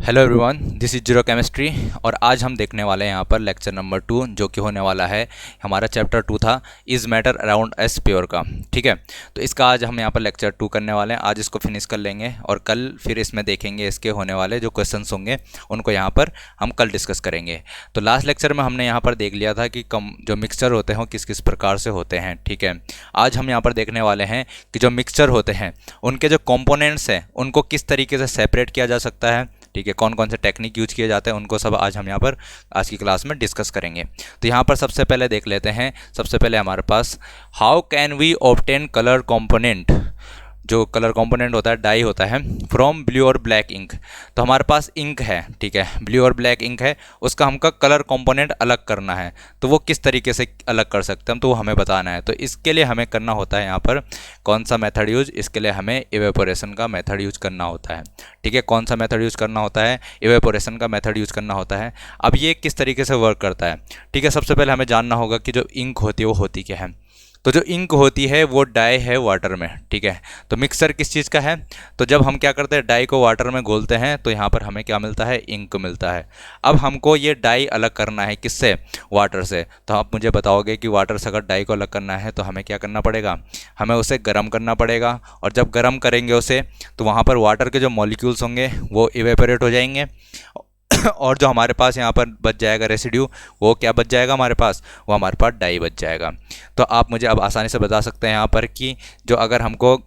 Hello everyone, this is zero chemistry. और आज हम देखने वाले हैं यहाँ पर लेक्चर नंबर 2, जो कि होने वाला है। हमारा चैप्टर 2 था is matter around S pure का। ठीक है, तो इसका आज हम यहाँ पर लेक्चर 2 करने वाले हैं। आज इसको फिनिश कर लेंगे और कल फिर इसमें देखेंगे इसके होने वाले जो क्वेश्चंस होंगे उनको यहाँ पर हम कल डिस्कस करेंगे। तो लास्ट लेक्चर में हमने यहाँ पर देख लिया था कि जो मिक्सचर होते हैं वो किस किस प्रकार से होते हैं। ठीक है, आज हम यहाँ पर देखने वाले हैं कि जो मिक्सचर होते हैं उनके जो कॉम्पोनेंट्स हैं उनको किस तरीके से सेपरेट किया जा सकता है। ठीक है, कौन कौन से टेक्निक यूज किए जाते हैं उनको सब आज हम यहाँ पर आज की क्लास में डिस्कस करेंगे। तो यहाँ पर सबसे पहले देख लेते हैं। सबसे पहले हमारे पास how can we obtain colour component. जो कलर कंपोनेंट होता है, डाई होता है, फ्रॉम ब्लू और ब्लैक इंक। तो हमारे पास इंक है, ठीक है, ब्लू और ब्लैक इंक है, उसका हमका कलर कंपोनेंट अलग करना है। तो वो किस तरीके से अलग कर सकते हैं, तो वो हमें बताना है। तो इसके लिए हमें करना होता है यहाँ पर कौन सा मेथड यूज, इसके लिए हमें इवेपोरेशन का मेथड यूज करना होता है। ठीक है, कौन सा मेथड यूज करना होता है, इवेपोरेशन का मेथड यूज करना होता है। अब ये किस तरीके से वर्क करता है। ठीक है, सबसे पहले हमें जानना होगा कि जो इंक होती है वो होती क्या है। तो जो इंक होती है वो डाई है वाटर में। ठीक है, तो मिक्सर किस चीज़ का है, तो जब हम क्या करते हैं डाई को वाटर में घोलते हैं तो यहाँ पर हमें क्या मिलता है, इंक मिलता है। अब हमको ये डाई अलग करना है, किससे, वाटर से। तो आप मुझे बताओगे कि वाटर से अगर डाई को अलग करना है तो हमें क्या करना पड़ेगा, हमें उसे गर्म करना पड़ेगा। और जब गर्म करेंगे उसे तो वहाँ पर वाटर के जो मॉलिक्यूल्स होंगे वो इवेपोरेट हो जाएंगे और जो हमारे पास यहाँ पर बच जाएगा रेसिड्यू, वो क्या बच जाएगा हमारे पास, वो हमारे पास डाई बच जाएगा। तो आप मुझे अब आसानी से बता सकते हैं यहाँ पर कि जो अगर हमको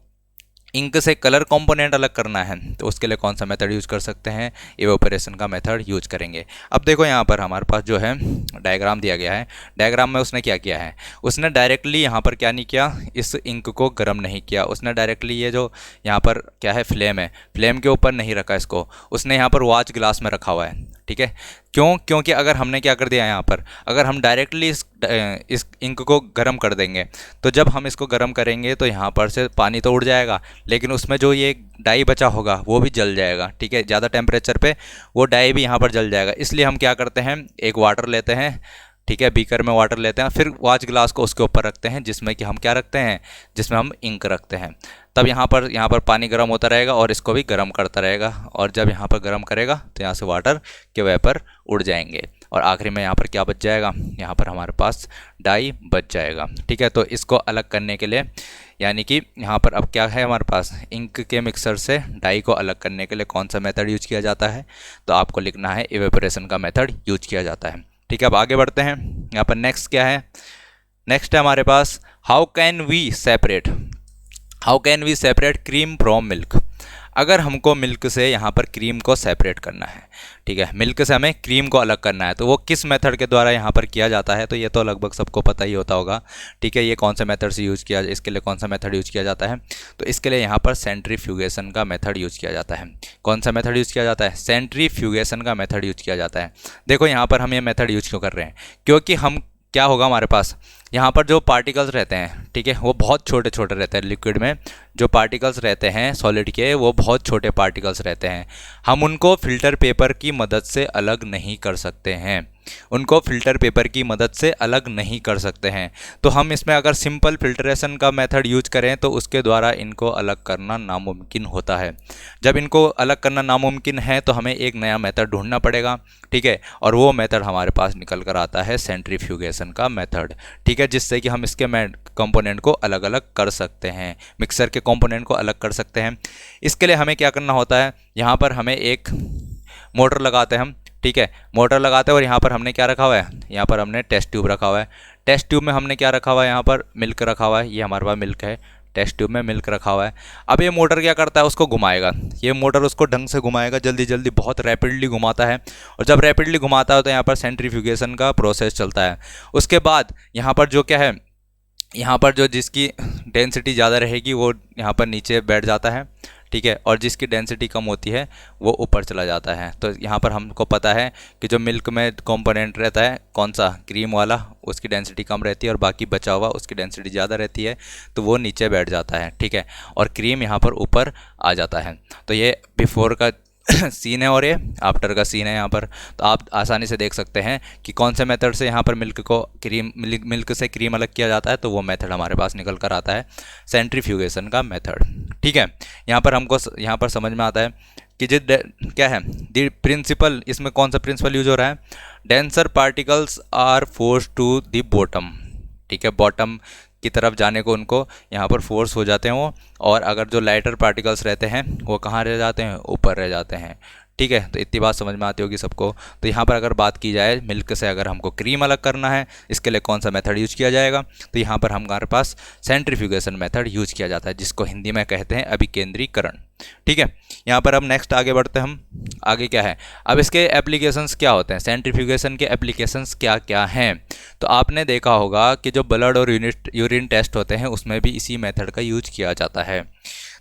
इंक से कलर कंपोनेंट अलग करना है तो उसके लिए कौन सा मेथड यूज कर सकते हैं, इवेपोरेशन का मेथड यूज करेंगे। अब देखो यहाँ पर हमारे पास जो है डायग्राम दिया गया है। डायग्राम में उसने क्या किया है, उसने डायरेक्टली यहाँ पर क्या नहीं किया, इस इंक को गर्म नहीं किया। उसने डायरेक्टली ये जो यहाँ पर क्या है फ्लेम है, फ्लेम के ऊपर नहीं रखा इसको, उसने यहाँ पर वॉच ग्लास में रखा हुआ है। ठीक है, क्यों, क्योंकि अगर हमने क्या कर दिया यहाँ पर, अगर हम डायरेक्टली इस इंक को गर्म कर देंगे तो जब हम इसको गर्म करेंगे तो यहाँ पर से पानी तो उड़ जाएगा, लेकिन उसमें जो ये डाई बचा होगा वो भी जल जाएगा। ठीक है, ज़्यादा टेम्परेचर पे वो डाई भी यहाँ पर जल जाएगा। इसलिए हम क्या करते हैं, एक वाटर लेते हैं, ठीक है, बीकर में वाटर लेते हैं, फिर वॉच ग्लास को उसके ऊपर रखते हैं जिसमें कि हम क्या रखते हैं, जिसमें हम इंक रखते हैं। तब यहाँ पर पानी गर्म होता रहेगा और इसको भी गर्म करता रहेगा, और जब यहाँ पर गर्म करेगा तो यहाँ से वाटर के वेपर उड़ जाएंगे और आखिरी में यहाँ पर क्या बच जाएगा, यहाँ पर हमारे पास डाई बच जाएगा। ठीक है, तो इसको अलग करने के लिए यानी कि यहाँ पर अब क्या है हमारे पास, इंक के मिक्सर से डाई को अलग करने के लिए कौन सा मेथड यूज किया जाता है, तो आपको लिखना है इवेपोरेशन का मेथड यूज किया जाता है। ठीक है, अब आगे बढ़ते हैं। यहाँ पर नेक्स्ट क्या है, नेक्स्ट है हमारे पास how can we separate cream from milk. अगर हमको मिल्क से यहाँ पर क्रीम को सेपरेट करना है, ठीक है, मिल्क से हमें क्रीम को अलग करना है, तो वो किस मेथड के द्वारा यहाँ पर किया जाता है, तो ये तो लगभग सबको पता ही होता होगा। ठीक है, ये कौन सा मेथड से यूज़ किया, इसके लिए कौन सा मेथड यूज़ किया जाता है, तो इसके लिए यहाँ पर सेंट्रीफ्यूगेशन का मेथड यूज़ किया जाता है। कौन सा मेथड यूज़ किया जाता है, सेंट्रीफ्यूगेशन का मेथड यूज़ किया जाता है। देखो यहाँ पर हम ये मेथड यूज़ क्यों कर रहे हैं, क्योंकि हम क्या होगा हमारे पास यहाँ पर जो पार्टिकल्स रहते हैं, ठीक है, वो बहुत छोटे छोटे रहते हैं। लिक्विड में जो पार्टिकल्स रहते हैं सॉलिड के, वो बहुत छोटे पार्टिकल्स रहते हैं। हम उनको फ़िल्टर पेपर की मदद से अलग नहीं कर सकते हैं, उनको फ़िल्टर पेपर की मदद से अलग नहीं कर सकते हैं। तो हम इसमें अगर सिंपल फिल्ट्रेशन का मेथड यूज करें तो उसके द्वारा इनको अलग करना नामुमकिन होता है। जब इनको अलग करना नामुमकिन है तो हमें एक नया मेथड ढूंढना पड़ेगा। ठीक है, और वो मेथड हमारे पास निकल कर आता है सेंट्रीफ्यूगेशन का मेथड। ठीक है, जिससे कि हम इसके कंपोनेंट को अलग अलग कर सकते हैं, मिक्सर के कंपोनेंट को अलग कर सकते हैं। इसके लिए हमें क्या करना होता है, यहाँ पर हमें एक मोटर लगाते हैं हम। ठीक है, मोटर लगाते हैं और यहाँ पर हमने क्या रखा हुआ है, यहाँ पर हमने टेस्ट ट्यूब रखा हुआ है। टेस्ट ट्यूब में हमने क्या रखा हुआ है, यहाँ पर मिल्क रखा हुआ है, ये हमारे पास मिल्क है, टेस्ट ट्यूब में मिल्क रखा हुआ है। अब ये मोटर क्या करता है, उसको घुमाएगा, ये मोटर उसको ढंग से घुमाएगा, जल्दी जल्दी बहुत रैपिडली घुमाता है। और जब रैपिडली घुमाता है तो यहाँ पर सेंट्रीफ्यूगेशन का प्रोसेस चलता है। उसके बाद यहाँ पर जो क्या है, यहाँ पर जो जिसकी डेंसिटी ज़्यादा रहेगी वो यहाँ पर नीचे बैठ जाता है। ठीक है, और जिसकी डेंसिटी कम होती है वो ऊपर चला जाता है। तो यहाँ पर हमको पता है कि जो मिल्क में कंपोनेंट रहता है कौन सा, क्रीम वाला, उसकी डेंसिटी कम रहती है और बाकी बचा हुआ उसकी डेंसिटी ज़्यादा रहती है, तो वो नीचे बैठ जाता है। ठीक है, और क्रीम यहाँ पर ऊपर आ जाता है। तो ये बिफोर का सीन है और ये आफ्टर का सीन है यहाँ पर। तो आप आसानी से देख सकते हैं कि कौन से मेथड से यहाँ पर मिल्क से क्रीम अलग किया जाता है, तो वो मेथड हमारे पास निकल कर आता है सेंट्रीफ्यूगेशन का मेथड। ठीक है, यहाँ पर हमको यहाँ पर समझ में आता है कि जो क्या है द प्रिंसिपल, इसमें कौन सा प्रिंसिपल यूज हो रहा है, denser particles are force to the bottom, ठीक है, बॉटम की तरफ जाने को उनको यहाँ पर फोर्स हो जाते हैं वो, और अगर जो लाइटर पार्टिकल्स रहते हैं वो कहाँ रह जाते हैं, ऊपर रह जाते हैं, ठीक है। तो इतनी बात समझ में आती होगी सबको। तो यहाँ पर अगर बात की जाए मिल्क से अगर हमको क्रीम अलग करना है, इसके लिए कौन सा मेथड यूज किया जाएगा, तो यहाँ पर हमारे पास सेंट्रीफ्यूगेशन मेथड यूज किया जाता है, जिसको हिंदी में कहते हैं अभिकेंद्रीकरण, ठीक है। यहाँ पर अब नेक्स्ट आगे बढ़ते हैं हम, आगे क्या है, अब इसके एप्लीकेशंस क्या होते हैं, सेंट्रीफ्यूगेशन के एप्लीकेशंस क्या क्या हैं। तो आपने देखा होगा कि जो ब्लड और यूरिन टेस्ट होते हैं उसमें भी इसी मेथड का यूज किया जाता है।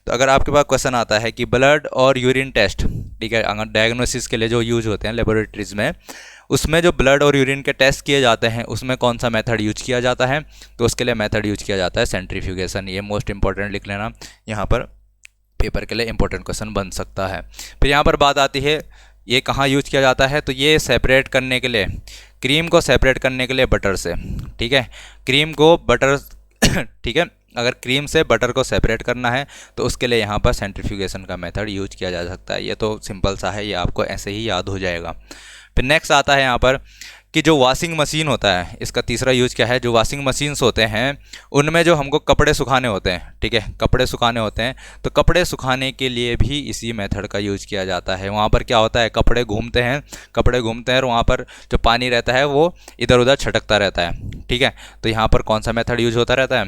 तो अगर आपके पास क्वेश्चन आता है कि ब्लड और यूरिन टेस्ट, ठीक है, अगर डायग्नोसिस के लिए जो यूज होते हैं लेबोरेटरीज में, उसमें जो ब्लड और यूरिन के टेस्ट किए जाते हैं उसमें कौन सा मेथड यूज किया जाता है, तो उसके लिए मेथड यूज किया जाता है सेंट्रीफ्यूगेशन। ये मोस्ट इंपॉर्टेंट लिख लेना, यहाँ पर पेपर के लिए इंपॉर्टेंट क्वेश्चन बन सकता है। फिर यहाँ पर बात आती है ये कहाँ यूज किया जाता है, तो ये सेपरेट करने के लिए, क्रीम को सेपरेट करने के लिए बटर से, ठीक है, क्रीम को बटर ठीक है, अगर क्रीम से बटर को सेपरेट करना है तो उसके लिए यहाँ पर सेंट्रीफ्यूगेशन का मेथड यूज किया जा सकता है। ये तो सिंपल सा है, ये आपको ऐसे ही याद हो जाएगा। फिर नेक्स्ट आता है यहाँ पर कि जो वॉशिंग मशीन होता है, इसका तीसरा यूज क्या है, जो वॉशिंग मशीन्स होते हैं उनमें जो हमको कपड़े सुखाने होते हैं, ठीक है, कपड़े सुखाने होते हैं, तो कपड़े सुखाने के लिए भी इसी मेथड का यूज किया जाता है। वहाँ पर क्या होता है, कपड़े घूमते हैं और वहाँ पर जो पानी रहता है वो इधर उधर छटकता रहता है, ठीक है। तो यहाँ पर कौन सा मेथड यूज होता रहता है,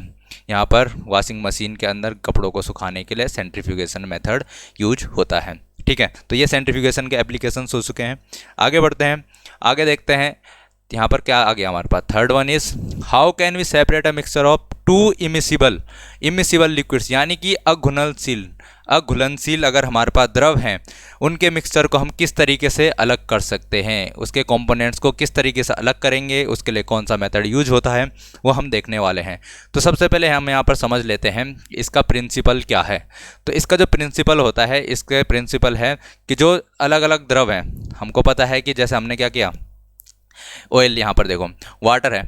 यहाँ पर वॉशिंग मशीन के अंदर कपड़ों को सुखाने के लिए सेंट्रीफ्यूगेशन मेथड यूज होता है, ठीक है। तो ये सेंट्रीफ्यूगेशन के एप्लीकेशंस हो चुके हैं। आगे बढ़ते हैं, आगे देखते हैं यहाँ पर क्या आ गया हमारे पास। Third one is how can we separate a mixture of two immiscible liquids, यानी कि अघुलनशील अगर हमारे पास द्रव हैं उनके मिक्सचर को हम किस तरीके से अलग कर सकते हैं, उसके कंपोनेंट्स को किस तरीके से अलग करेंगे, उसके लिए कौन सा मेथड यूज होता है वो हम देखने वाले हैं। तो सबसे पहले हम यहाँ पर समझ लेते हैं इसका प्रिंसिपल क्या है। तो इसका जो प्रिंसिपल होता है, इसके प्रिंसिपल है कि जो अलग अलग द्रव हैं, हमको पता है कि जैसे हमने क्या किया, ऑयल, यहाँ पर देखो वाटर है,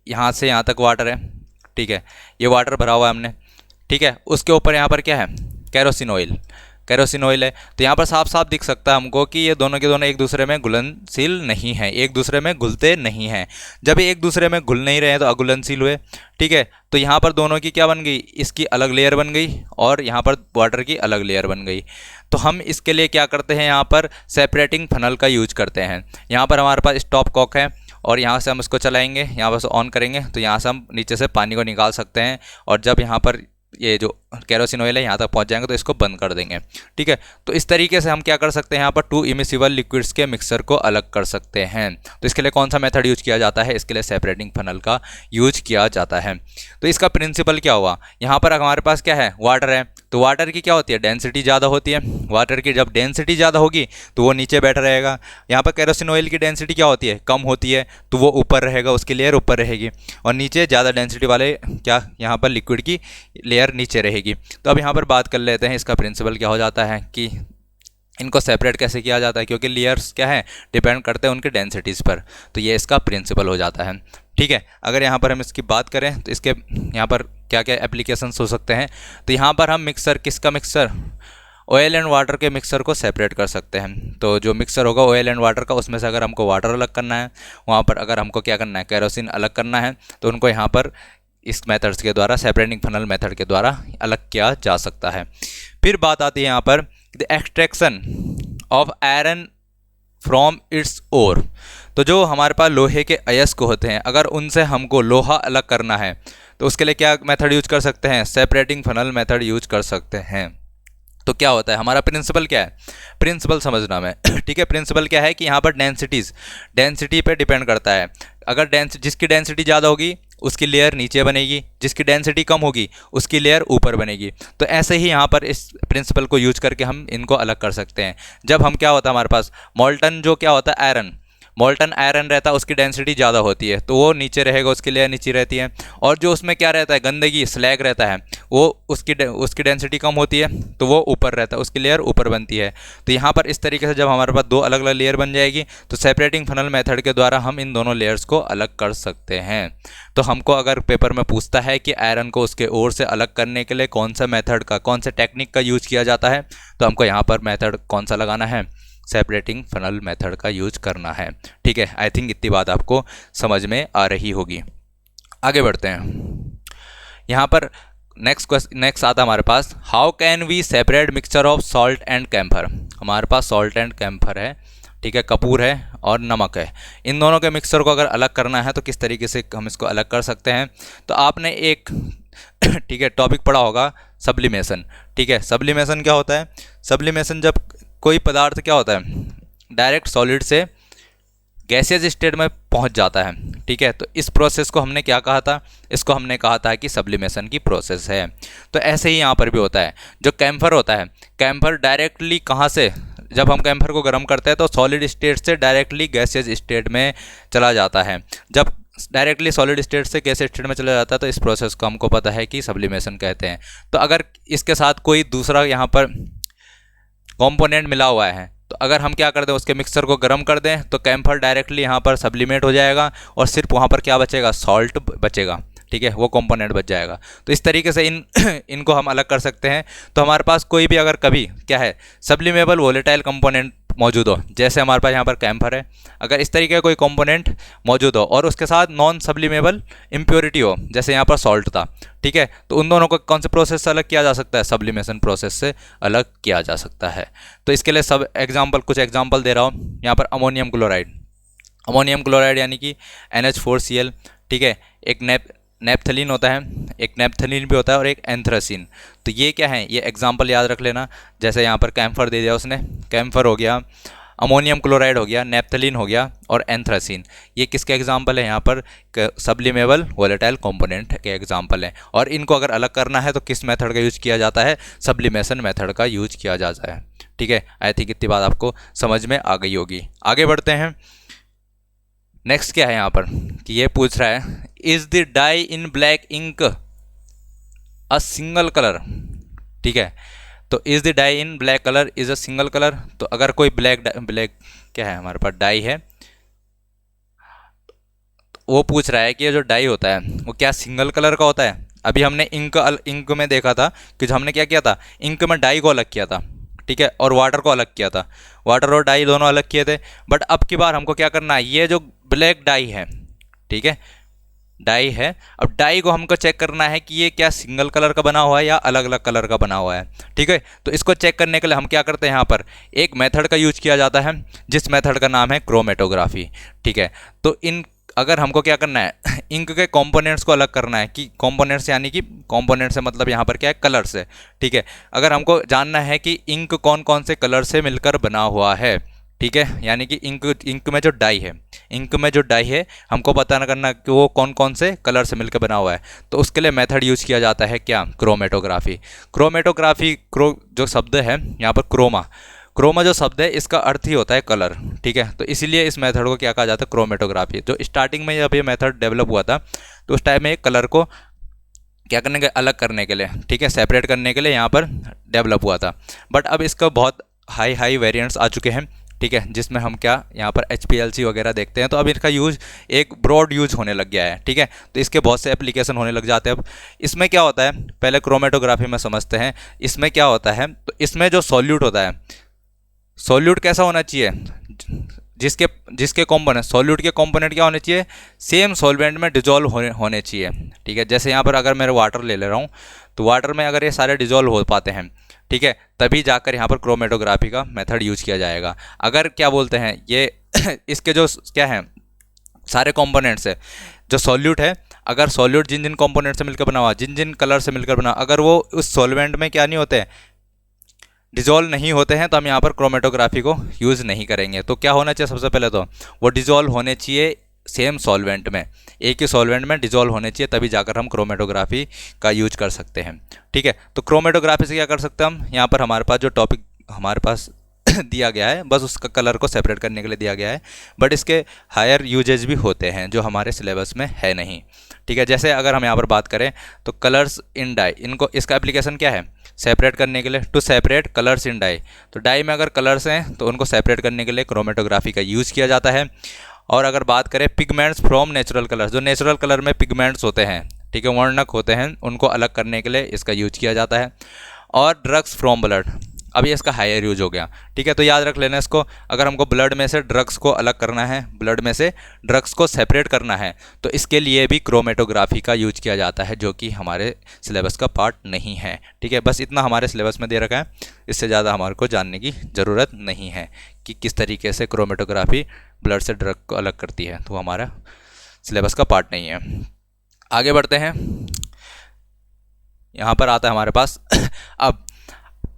यहाँ से यहाँ तक वाटर है, ठीक है, ये वाटर भरा हुआ है हमने, ठीक है, उसके ऊपर यहाँ पर क्या है, केरोसिन ऑयल है। तो यहाँ पर साफ साफ दिख सकता है हमको कि ये दोनों के दोनों एक दूसरे में घुलनशील नहीं हैं, एक दूसरे में घुलते नहीं हैं। जब ये एक दूसरे में घुल नहीं रहे हैं तो अघुलनशील हुए, ठीक है। तो यहाँ पर दोनों की क्या बन गई, इसकी अलग लेयर बन गई और यहाँ पर वाटर की अलग लेयर बन गई। तो हम इसके लिए क्या करते हैं, यहाँ पर सेपरेटिंग फनल का यूज करते हैं। यहाँ पर हमारे पास स्टॉप कॉक है और यहाँ से हम इसको चलाएंगे, यहाँ पर ऑन करेंगे तो यहाँ से हम नीचे से पानी को निकाल सकते हैं, और जब यहाँ पर ये जो केरोसिन ऑयल है यहाँ तक पहुँच जाएंगे तो इसको बंद कर देंगे, ठीक है। तो इस तरीके से हम क्या कर सकते हैं, यहाँ पर टू इमिसिबल लिक्विड्स के मिक्सर को अलग कर सकते हैं। तो इसके लिए कौन सा मेथड यूज किया जाता है, इसके लिए सेपरेटिंग फनल का यूज किया जाता है। तो इसका प्रिंसिपल क्या हुआ, यहाँ पर हमारे पास क्या है, वाटर है, तो वाटर की क्या होती है, डेंसिटी ज़्यादा होती है। वाटर की जब डेंसिटी ज़्यादा होगी तो वो नीचे बैठा रहेगा। यहाँ पर केरोसिन ऑयल की डेंसिटी क्या होती है, कम होती है, तो वो ऊपर रहेगा, उसकी लेयर ऊपर रहेगी, और नीचे ज़्यादा डेंसिटी वाले क्या, यहाँ पर लिक्विड की लेयर नीचे रहेगी। तो अब यहाँ पर बात कर लेते हैं इसका प्रिंसिपल क्या हो जाता है कि इनको सेपरेट कैसे किया जाता है, क्योंकि लेयर्स क्या है, डिपेंड करते हैं उनके डेंसिटीज़ पर। तो ये इसका प्रिंसिपल हो जाता है, ठीक है। अगर यहाँ पर हम इसकी बात करें तो इसके यहाँ पर क्या क्या एप्लीकेशंस हो सकते हैं, तो यहाँ पर हम किसका मिक्सर, ऑयल एंड वाटर के मिक्सर को सेपरेट कर सकते हैं। तो जो मिक्सर होगा ऑयल एंड वाटर का, उसमें से अगर हमको वाटर अलग करना है, वहाँ पर अगर हमको क्या करना है, केरोसिन अलग करना है, तो उनको यहाँ पर इस मेथड्स के द्वारा, सेपरेटिंग फनल मेथड के द्वारा अलग किया जा सकता है। फिर बात आती है यहाँ पर the extraction of iron from its ore. तो जो हमारे पास लोहे के अयस्क होते हैं, अगर उनसे हमको लोहा अलग करना है तो उसके लिए क्या मेथड यूज कर सकते हैं, सेपरेटिंग फनल मेथड यूज कर सकते हैं। तो क्या होता है, हमारा प्रिंसिपल क्या है, प्रिंसिपल समझना में, ठीक है। प्रिंसिपल क्या है कि यहाँ पर डेंसिटी पे डिपेंड करता है। अगर जिसकी डेंसिटी ज़्यादा होगी उसकी लेयर नीचे बनेगी, जिसकी डेंसिटी कम होगी उसकी लेयर ऊपर बनेगी। तो ऐसे ही यहाँ पर इस प्रिंसिपल को यूज करके हम इनको अलग कर सकते हैं। जब हम क्या होता है हमारे पास मोल्टन जो क्या होता है आयरन, मोल्टन आयरन रहता है उसकी डेंसिटी ज़्यादा होती है तो वो नीचे रहेगा, उसकी लेयर नीचे रहती है। और जो उसमें क्या रहता है, गंदगी स्लैग रहता है, वो उसकी डेंसिटी कम होती है तो वो ऊपर रहता है, उसकी लेयर ऊपर बनती है। तो यहाँ पर इस तरीके से जब हमारे पास दो अलग अलग लेयर बन जाएगी तो सेपरेटिंग फनल मेथड के द्वारा हम इन दोनों लेयर्स को अलग कर सकते हैं। तो हमको अगर पेपर में पूछता है कि आयरन को उसके ओर से अलग करने के लिए कौन सा मेथड का, कौन से टेक्निक का यूज किया जाता है, तो हमको यहाँ पर मेथड कौन सा लगाना है, सेपरेटिंग फनल मेथड का यूज करना है। ठीक है, आई थिंक इतनी बात आपको समझ में आ रही होगी। आगे बढ़ते हैं। यहाँ पर नेक्स्ट आता हमारे पास, how can we separate mixture of salt and camphor. हमारे पास सॉल्ट एंड कैम्फर है, ठीक है, कपूर है और नमक है। इन दोनों के मिक्सचर को अगर अलग करना है तो किस तरीके से हम इसको अलग कर सकते हैं। तो आपने एक ठीक है टॉपिक पढ़ा होगा सब्लिमेशन। ठीक है, सब्लिमेशन क्या होता है, सब्लिमेशन जब कोई पदार्थ क्या होता है डायरेक्ट सॉलिड से गैसियस स्टेट में पहुंच जाता है। ठीक है, तो इस प्रोसेस को हमने क्या कहा था, इसको हमने कहा था कि सब्लिमेशन की प्रोसेस है। तो ऐसे ही यहाँ पर भी होता है। जो कैम्फर होता है, कैम्फर डायरेक्टली कहाँ से, जब हम कैम्फर को गर्म करते हैं तो सॉलिड स्टेट से डायरेक्टली गैसियस स्टेट में चला जाता है। जब डायरेक्टली सॉलिड स्टेट से गैसियस स्टेट में चला जाता है तो इस प्रोसेस को हमको पता है कि सब्लिमेशन कहते हैं। तो अगर इसके साथ कोई दूसरा यहाँ पर कंपोनेंट मिला हुआ है तो अगर हम क्या कर दें, उसके मिक्सचर को गर्म कर दें तो कैम्फर डायरेक्टली यहाँ पर सब्लिमेट हो जाएगा और सिर्फ वहाँ पर क्या बचेगा, सॉल्ट बचेगा। ठीक है, वो कंपोनेंट बच जाएगा। तो इस तरीके से इनको हम अलग कर सकते हैं। तो हमारे पास कोई भी अगर कभी क्या है सब्लिमेबल वोलेटाइल कंपोनेंट मौजूद हो, जैसे हमारे पास यहाँ पर कैम्फर है, अगर इस तरीके का कोई कंपोनेंट मौजूद हो और उसके साथ नॉन सब्लिमेबल इम्प्योरिटी हो, जैसे यहाँ पर सॉल्ट था, ठीक है, तो उन दोनों को कौन से प्रोसेस से अलग किया जा सकता है, सब्लिमेशन प्रोसेस से अलग किया जा सकता है। तो इसके लिए कुछ एग्जाम्पल दे रहा हूँ। यहाँ पर अमोनियम क्लोराइड यानी कि NH4Cl, ठीक है, एक नेप्थलीन होता है, एक नेप्थलीन भी होता है और एक एंथ्रासीन। तो ये क्या है, ये एग्जाम्पल याद रख लेना। जैसे यहाँ पर कैम्फर दे दिया उसने, कैम्फर हो गया, अमोनियम क्लोराइड हो गया, नेप्थलीन हो गया और एंथ्रासीन। ये किसके एग्जाम्पल है, यहाँ पर सब्लिमेबल वोलेटाइल कंपोनेंट के एग्जाम्पल हैं। और इनको अगर अलग करना है तो किस मेथड का यूज किया जाता है, सब्लिमेशन मेथड का यूज किया जाता है। ठीक है, आई थिंक इतनी बात आपको समझ में आ गई होगी। आगे बढ़ते हैं। नेक्स्ट क्या है यहाँ पर कि ये पूछ रहा है, is the dye in black ink a single colour. ठीक है, तो is the dye in black colour is a single colour. तो अगर कोई ब्लैक क्या है, हमारे पास डाई है, तो वो पूछ रहा है कि ये जो डाई होता है वो क्या सिंगल कलर का होता है। अभी हमने इंक में देखा था कि जो हमने क्या किया था, इंक में डाई को अलग किया था, ठीक है, और वाटर को अलग किया था, वाटर और डाई दोनों अलग किए थे। बट अब की बार हमको क्या करना है, ये जो ब्लैक डाई है, ठीक है, डाई है, अब डाई को हमको चेक करना है कि ये क्या सिंगल कलर का बना हुआ है या अलग अलग कलर का बना हुआ है। ठीक है, तो इसको चेक करने के लिए हम क्या करते हैं, यहाँ पर एक मेथड का यूज किया जाता है जिस मेथड का नाम है क्रोमेटोग्राफी। ठीक है, तो अगर हमको क्या करना है, इंक के कंपोनेंट्स को अलग करना है, कि कंपोनेंट्स यानी कि कंपोनेंट से मतलब यहाँ पर क्या है, कलर से। ठीक है, अगर हमको जानना है कि इंक कौन कौन से कलर से मिलकर बना हुआ है, ठीक है, यानी कि इंक में जो डाई है हमको पता करना कि वो कौन कौन से कलर से मिलकर बना हुआ है। तो उसके लिए मेथड यूज किया जाता है क्या, क्रोमेटोग्राफी। जो शब्द है यहाँ पर क्रोमा जो शब्द है इसका अर्थ ही होता है कलर। ठीक है, तो इसीलिए इस मेथड को क्या कहा जाता है, क्रोमेटोग्राफी। जो स्टार्टिंग में जब ये मेथड डेवलप हुआ था तो उस टाइम में एक कलर को क्या करने के, अलग करने के लिए, ठीक है, सेपरेट करने के लिए यहाँ पर डेवलप हुआ था। बट अब इसका बहुत हाई वेरिएंट्स आ चुके हैं। ठीक है, जिसमें हम क्या यहाँ पर HPLC वगैरह देखते हैं, तो अब इसका यूज एक ब्रॉड यूज होने लग गया है। ठीक है, तो इसके बहुत से एप्लीकेशन होने लग जाते हैं। अब इसमें क्या होता है, पहले क्रोमेटोग्राफी में समझते हैं। इसमें क्या होता है, तो इसमें जो सॉल्यूट होता है, सॉल्यूट कैसा होना चाहिए, जिसके कंपोनेंट, सॉल्यूट के कंपोनेंट क्या होने चाहिए, सेम सॉल्वेंट में डिजोल्व होने चाहिए। ठीक है, जैसे यहाँ पर अगर मैं वाटर ले रहा हूँ तो वाटर में अगर ये सारे डिजोल्व हो पाते हैं, ठीक है, तभी जाकर यहाँ पर क्रोमेटोग्राफी का मेथड यूज किया जाएगा। अगर क्या बोलते हैं ये इसके जो क्या है सारे कंपोनेंट्स है, जो सॉल्यूट है, अगर सॉल्यूट जिन जिन कंपोनेंट से मिलकर बना हुआ, जिन जिन कलर से मिलकर बना, अगर वो उस सॉल्वेंट में क्या नहीं होते, डिजोल्व नहीं होते हैं, तो हम यहाँ पर क्रोमेटोग्राफी को यूज़ नहीं करेंगे। तो क्या होना चाहिए, सबसे पहले तो वो डिजोल्व होने चाहिए सेम सॉल्वेंट में, एक ही सॉल्वेंट में डिजोल्व होने चाहिए, तभी जाकर हम क्रोमेटोग्राफी का यूज कर सकते हैं। ठीक है, तो क्रोमेटोग्राफी से क्या कर सकते हैं हम, यहाँ पर हमारे पास जो टॉपिक हमारे पास दिया गया है, बस उसका कलर को सेपरेट करने के लिए दिया गया है, बट इसके हायर यूजेज भी होते हैं जो हमारे सिलेबस में है नहीं। ठीक है, जैसे अगर हम यहाँ पर बात करें तो कलर्स इन डाई, इनको इसका एप्लीकेशन क्या है, सेपरेट करने के लिए, to separate colours in dye. तो डाई में अगर कलर्स हैं तो उनको सेपरेट करने के लिए क्रोमेटोग्राफी का यूज़ किया जाता है। और अगर बात करें पिगमेंट्स फ्रॉम नेचुरल कलर, जो नेचुरल कलर में पिगमेंट्स होते हैं, ठीक है, वर्णक होते हैं, उनको अलग करने के लिए इसका यूज किया जाता है। और ड्रग्स फ्रॉम ब्लड, अब ये इसका हायर यूज हो गया। ठीक है, तो याद रख लेना इसको, अगर हमको ब्लड में से ड्रग्स को अलग करना है, ब्लड में से ड्रग्स को सेपरेट करना है, तो इसके लिए भी क्रोमेटोग्राफी का यूज किया जाता है, जो कि हमारे सिलेबस का पार्ट नहीं है। ठीक है, बस इतना हमारे सिलेबस में दे रखा है, इससे ज़्यादा हमारे को जानने की ज़रूरत नहीं है कि किस तरीके से क्रोमेटोग्राफी ब्लड से ड्रग को अलग करती है, तो हमारा सिलेबस का पार्ट नहीं है। आगे बढ़ते हैं, यहाँ पर आता है हमारे पास अब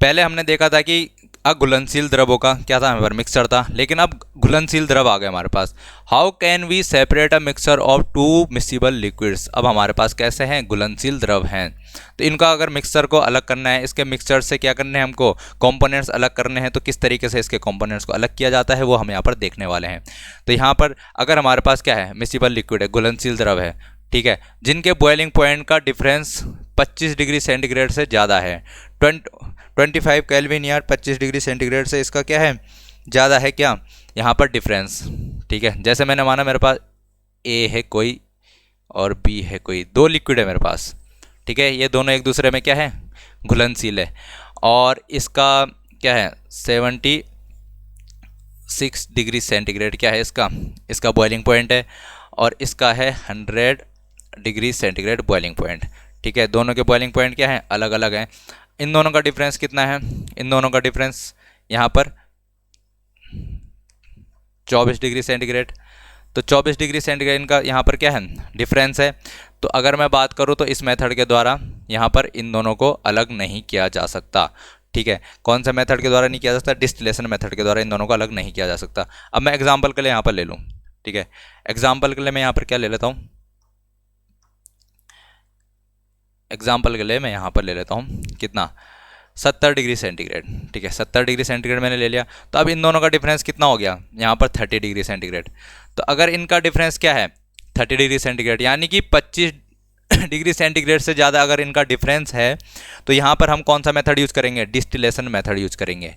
पहले हमने देखा था कि घुलनशील द्रवों का क्या था, हमारे मिक्सचर था, लेकिन अब घुलनशील द्रव आ गए हमारे पास। How can we separate a mixture of two miscible liquids, अब हमारे पास कैसे हैं, घुलनशील द्रव हैं, तो इनका अगर मिक्सचर को अलग करना है, इसके मिक्सचर से क्या करने हैं हमको, कंपोनेंट्स अलग करने हैं, तो किस तरीके से इसके कंपोनेंट्स को अलग किया जाता है वो हम यहाँ पर देखने वाले हैं। तो यहाँ पर अगर हमारे पास क्या है, मिक्सिबल लिक्विड है, घुलनशील द्रव है, ठीक है, जिनके बॉइलिंग पॉइंट का डिफरेंस 25 डिग्री सेंटीग्रेड से ज़्यादा है, 25 केल्विन या 25 डिग्री सेंटीग्रेड से इसका क्या है, ज़्यादा है क्या यहाँ पर डिफरेंस। ठीक है, जैसे मैंने माना मेरे पास ए है कोई और बी है कोई, दो लिक्विड है मेरे पास। ठीक है, ये दोनों एक दूसरे में क्या है, घुलनशील है, और इसका क्या है 76 डिग्री सेंटीग्रेड क्या है इसका बॉइलिंग पॉइंट है, और इसका है 100 डिग्री सेंटीग्रेड बॉइलिंग पॉइंट। ठीक है, दोनों के बॉइलिंग पॉइंट क्या है, अलग अलग हैं। इन दोनों का डिफरेंस कितना है, इन दोनों का डिफरेंस यहाँ पर 24 डिग्री सेंटीग्रेड, तो 24 डिग्री सेंटीग्रेड इनका यहाँ पर क्या है, डिफरेंस है। तो अगर मैं बात करूँ तो इस मेथड के द्वारा यहाँ पर इन दोनों को अलग नहीं किया जा सकता। ठीक है, कौन सा मेथड के द्वारा नहीं किया जा सकता, डिस्टिलेशन मेथड के द्वारा इन दोनों को अलग नहीं किया जा सकता। अब मैं एग्जाम्पल के लिए यहाँ पर ले लूँ, ठीक है, एग्जाम्पल के लिए मैं यहाँ पर क्या ले लेता हूँ, एग्जाम्पल के लिए मैं यहाँ पर ले लेता हूँ कितना, 70 डिग्री सेंटीग्रेड। ठीक है, 70 डिग्री सेंटीग्रेड मैंने ले लिया, तो अब इन दोनों का डिफरेंस कितना हो गया, यहाँ पर 30 डिग्री सेंटीग्रेड। तो अगर इनका डिफरेंस क्या है 30 डिग्री सेंटीग्रेड, यानी कि 25 डिग्री सेंटीग्रेड से ज़्यादा अगर इनका डिफरेंस है, तो यहाँ पर हम कौन सा मेथड यूज़ करेंगे, डिस्टिलेशन मेथड यूज़ करेंगे,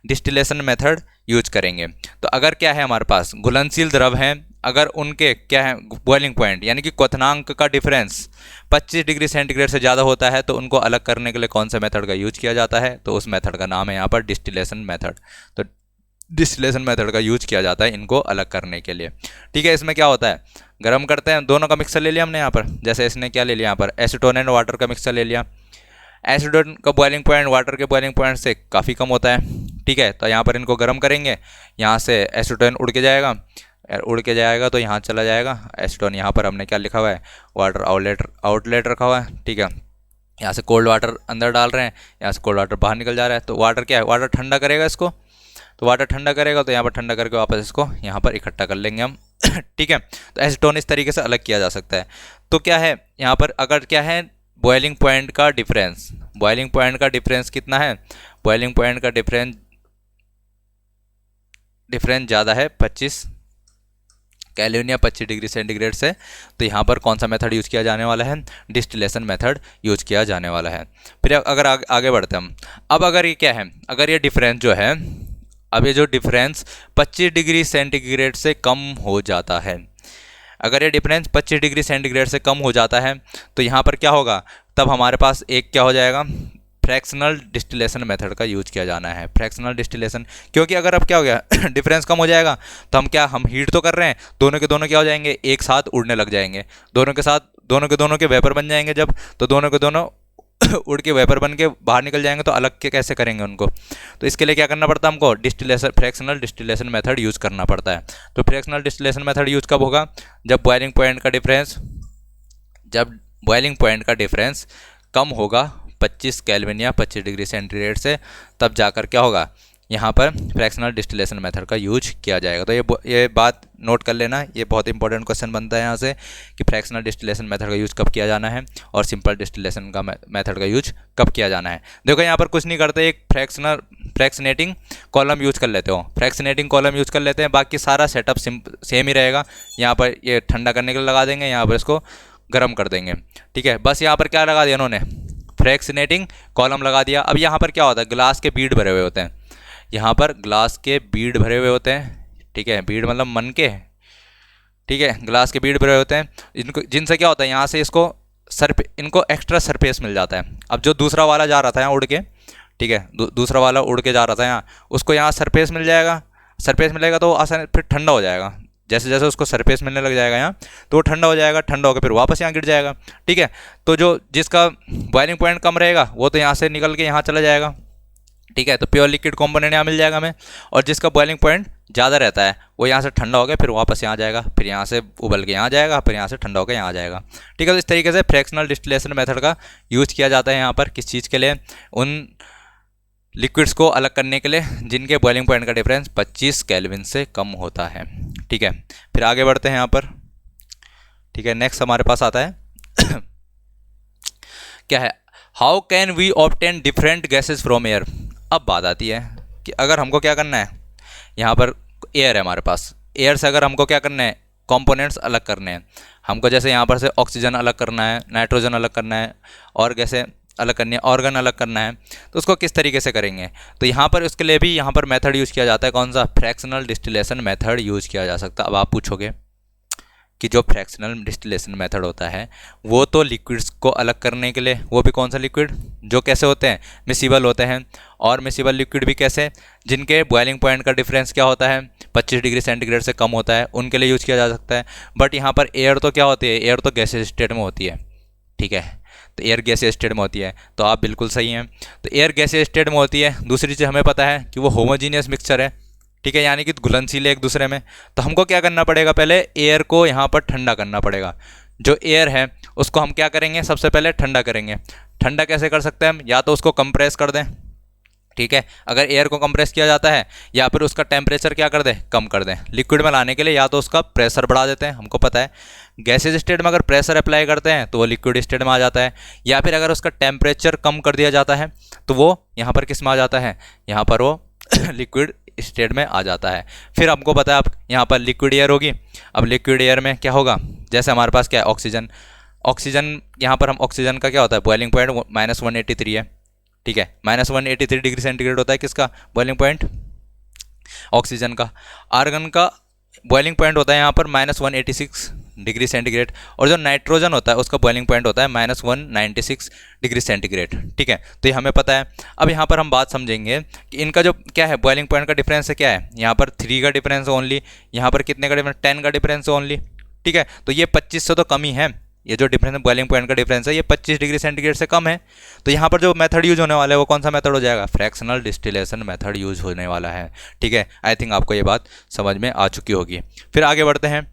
डिस्टिलेशन मेथड यूज करेंगे। तो अगर क्या है हमारे पास घुलनशील द्रव हैं, अगर उनके क्या है बॉइलिंग पॉइंट यानी कि क्वथनांक का डिफरेंस 25 डिग्री सेंटीग्रेड से ज़्यादा होता है, तो उनको अलग करने के लिए कौन सा मेथड का यूज किया जाता है, तो उस मेथड का नाम है यहाँ पर डिस्टिलेशन मेथड। तो डिस्टिलेशन मेथड का यूज किया जाता है इनको अलग करने के लिए। ठीक है, इसमें क्या होता है, गर्म करते हैं, दोनों का मिक्सर ले लिया हमने यहाँ पर, जैसे इसने क्या ले लिया यहाँ पर एसीटोन एंड वाटर का मिक्सर ले लिया। एसीटोन का बॉइलिंग पॉइंट वाटर के बॉइलिंग पॉइंट से काफ़ी कम होता है। ठीक है, तो यहाँ पर इनको गर्म करेंगे, यहाँ से एसीटोन उड़ के जाएगा, तो यहाँ चला जाएगा एसीटोन, यहाँ पर हमने क्या लिखा हुआ है, वाटर आउटलेट रखा हुआ है। ठीक है, यहाँ से कोल्ड वाटर अंदर डाल रहे हैं, यहाँ से कोल्ड वाटर बाहर निकल जा रहा है, तो वाटर क्या है, वाटर ठंडा करेगा इसको, तो वाटर ठंडा करेगा, तो यहाँ पर ठंडा करके वापस इसको यहाँ पर इकट्ठा कर लेंगे हम। ठीक है, तो एसीटोन इस तरीके से अलग किया जा सकता है। तो क्या है यहाँ पर, अगर क्या है बॉइलिंग पॉइंट का डिफरेंस, बॉइलिंग पॉइंट का डिफरेंस कितना है, बॉइलिंग पॉइंट का डिफरेंस ज़्यादा है 25 केल्विन या 25 डिग्री सेंटीग्रेड से, तो यहाँ पर कौन सा मेथड यूज़ किया जाने वाला है, डिस्टिलेशन मेथड यूज किया जाने वाला है। फिर अगर आगे बढ़ते हम, अब अगर ये क्या है, अगर ये डिफरेंस जो है, अब ये जो डिफरेंस 25 डिग्री सेंटीग्रेड से कम हो जाता है, अगर ये डिफरेंस 25 डिग्री सेंटीग्रेड से कम हो जाता है, तो यहाँ पर क्या होगा, तब हमारे पास एक क्या हो जाएगा, फ्रैक्शनल डिस्टिलेशन मेथड का यूज किया जाना है। फ्रैक्शनल डिस्टिलेशन, क्योंकि अगर अब क्या हो गया डिफरेंस कम हो जाएगा, तो हम हीट तो कर रहे हैं, दोनों के दोनों क्या हो जाएंगे, एक साथ उड़ने लग जाएंगे, दोनों के वेपर बन जाएंगे जब, तो दोनों के दोनों उड़ के वेपर बन के बाहर निकल जाएंगे, तो अलग के कैसे करेंगे उनको, तो इसके लिए क्या करना पड़ता है हमको, फ्रैक्शनल डिस्टिलेशन मेथड यूज़ करना पड़ता है। तो फ्रैक्शनल डिस्टिलेशन मेथड यूज़ कब होगा, जब बॉइलिंग पॉइंट का डिफरेंस कम होगा 25 केल्विन या 25 डिग्री सेंटीग्रेड से, तब जाकर क्या होगा, यहाँ पर फ्रैक्शनल डिस्टिलेशन मेथड का यूज किया जाएगा। तो ये बात नोट कर लेना, ये बहुत इंपॉर्टेंट क्वेश्चन बनता है यहाँ से कि फ्रैक्शनल डिस्टिलेशन मेथड का यूज कब किया जाना है और सिंपल डिस्टिलेशन का मेथड का यूज कब किया जाना है। देखो यहाँ पर कुछ नहीं करते, एक फ्रैक्शनेटिंग कॉलम यूज कर लेते हो, फ्रैक्शनेटिंग कॉलम यूज कर लेते हैं, बाकी सारा सेटअप सेम ही रहेगा। यहाँ पर ये ठंडा करने के लिए लगा देंगे, यहाँ पर इसको गर्म कर देंगे, ठीक है। बस यहाँ पर क्या लगा दिया उन्होंने, फ्रैक्शनेटिंग कॉलम लगा दिया। अब यहाँ पर क्या होता है, ग्लास के बीड भरे हुए होते हैं, यहाँ पर ग्लास के बीड भरे हुए होते हैं, ठीक है, बीड मतलब मन के, ठीक है, ग्लास के बीड भरे हुए होते हैं, जिनसे क्या होता है यहाँ से इसको इनको एक्स्ट्रा सरफेस मिल जाता है। अब जो दूसरा वाला जा रहा था यहाँ उड़ के, ठीक है, दूसरा वाला उड़ के जा रहा था यहाँ, उसको यहाँ सरफेस मिल जाएगा, सरफेस मिलेगा तो आसानी फिर ठंडा हो जाएगा। जैसे जैसे उसको सरफेस मिलने लग जाएगा यहाँ तो वो ठंडा हो जाएगा, ठंडा होकर फिर वापस यहाँ गिर जाएगा, ठीक है। तो जो जिसका बॉइलिंग पॉइंट कम रहेगा वो तो यहाँ से निकल के यहाँ चला जाएगा, ठीक है। तो प्योर लिक्विड कंपोनेंट यहाँ मिल जाएगा हमें, और जिसका बॉइलिंग पॉइंट ज़्यादा रहता है वो यहाँ से ठंडा हो गया फिर वापस यहाँ जाएगा, फिर यहाँ से उबल के यहाँ जाएगा, फिर यहाँ से ठंडा होकर यहाँ जाएगा, ठीक है। तो इस तरीके से फ्रैक्शनल डिस्टिलेशन मेथड का यूज किया जाता है यहाँ पर किस चीज़ के लिए, उन लिक्विड्स को अलग करने के लिए जिनके बॉइलिंग पॉइंट का डिफरेंस 25 केल्विन से कम होता है, ठीक है। फिर आगे बढ़ते हैं यहाँ पर, ठीक है। नेक्स्ट हमारे पास आता है क्या है, how can we obtain different gases from air. अब बात आती है कि अगर हमको क्या करना है, यहाँ पर एयर है हमारे पास, एयर से अगर हमको क्या करना है, कंपोनेंट्स अलग करने हैं हमको, जैसे यहाँ पर से ऑक्सीजन अलग करना है, नाइट्रोजन अलग करना है, और गैसें अलग करनी है, ऑर्गन अलग करना है, तो उसको किस तरीके से करेंगे। तो यहाँ पर उसके लिए भी यहाँ पर मेथड यूज़ किया जाता है, कौन सा, फ्रैक्शनल डिस्टिलेशन मेथड यूज़ किया जा सकता है। अब आप पूछोगे कि जो फ्रैक्शनल डिस्टिलेशन मेथड होता है वो तो लिक्विड्स को अलग करने के लिए, वो भी कौन सा लिक्विड, जो कैसे होते हैं, मिसिबल होते हैं, और मिसिबल लिक्विड भी कैसे, जिनके बॉइलिंग पॉइंट का डिफरेंस क्या होता है 25 डिग्री सेंटीग्रेड से कम होता है, उनके लिए यूज़ किया जा सकता है। बट यहाँ पर एयर तो क्या होती है, एयर तो गैसेज स्टेट में होती है, ठीक है। तो एयर गैसेज स्टेट में होती है, तो आप बिल्कुल सही हैं। तो एयर गैसेज स्टेट में होती है, दूसरी चीज़ हमें पता है कि वो होमोजीनियस मिक्सचर है, ठीक है, यानी कि घुलनशील है एक दूसरे में। तो हमको क्या करना पड़ेगा, पहले एयर को यहाँ पर ठंडा करना पड़ेगा। जो एयर है उसको हम क्या करेंगे, सबसे पहले ठंडा करेंगे। ठंडा कैसे कर सकते हैं हम, या तो उसको कंप्रेस कर दें, ठीक है, अगर एयर को कंप्रेस किया जाता है, या फिर उसका टेम्परेचर क्या कर दें, कम कर दें। लिक्विड में लाने के लिए या तो उसका प्रेशर बढ़ा देते हैं, हमको पता है गैसेज स्टेट में अगर प्रेशर अप्लाई करते हैं तो वो लिक्विड स्टेट में आ जाता है, या फिर अगर उसका टेम्परेचर कम कर दिया जाता है तो वो यहाँ पर किस में आ जाता है, यहाँ पर वो लिक्विड स्टेट में आ जाता है। फिर हमको पता है अब यहाँ पर लिक्विड एयर होगी। अब लिक्विड एयर में क्या होगा, जैसे हमारे पास क्या है, ऑक्सीजन, ऑक्सीजन यहाँ पर हम ऑक्सीजन का क्या होता है, बॉइलिंग पॉइंट -183 है, ठीक है, -183 डिग्री सेंटीग्रेड होता है किसका बॉइलिंग पॉइंट, ऑक्सीजन का। आर्गन का बॉइलिंग पॉइंट होता है यहाँ पर -186 डिग्री सेंटीग्रेड, और जो नाइट्रोजन होता है उसका बॉइलिंग पॉइंट होता है -196 डिग्री सेंटीग्रेड, ठीक है। तो ये हमें पता है। अब यहाँ पर हम बात समझेंगे कि इनका जो क्या है बॉइलिंग पॉइंट का डिफरेंस है, क्या है, यहाँ पर 3 का डिफरेंस ओनली, यहाँ पर कितने का डिफरेंस, 10 का डिफरेंस ओनली, ठीक है। तो ये 25 से तो कम ही है, ये जो डिफरेंस है बॉइलिंग पॉइंट का डिफरेंस है ये 25 डिग्री सेंटीग्रेड से कम है। तो यहाँ पर जो मेथड यूज होने वाला है वो कौन सा मेथड हो जाएगा, फ्रैक्शनल डिस्टिलेशन मेथड यूज होने वाला है, ठीक है। आई थिंक आपको ये बात समझ में आ चुकी होगी। फिर आगे बढ़ते हैं,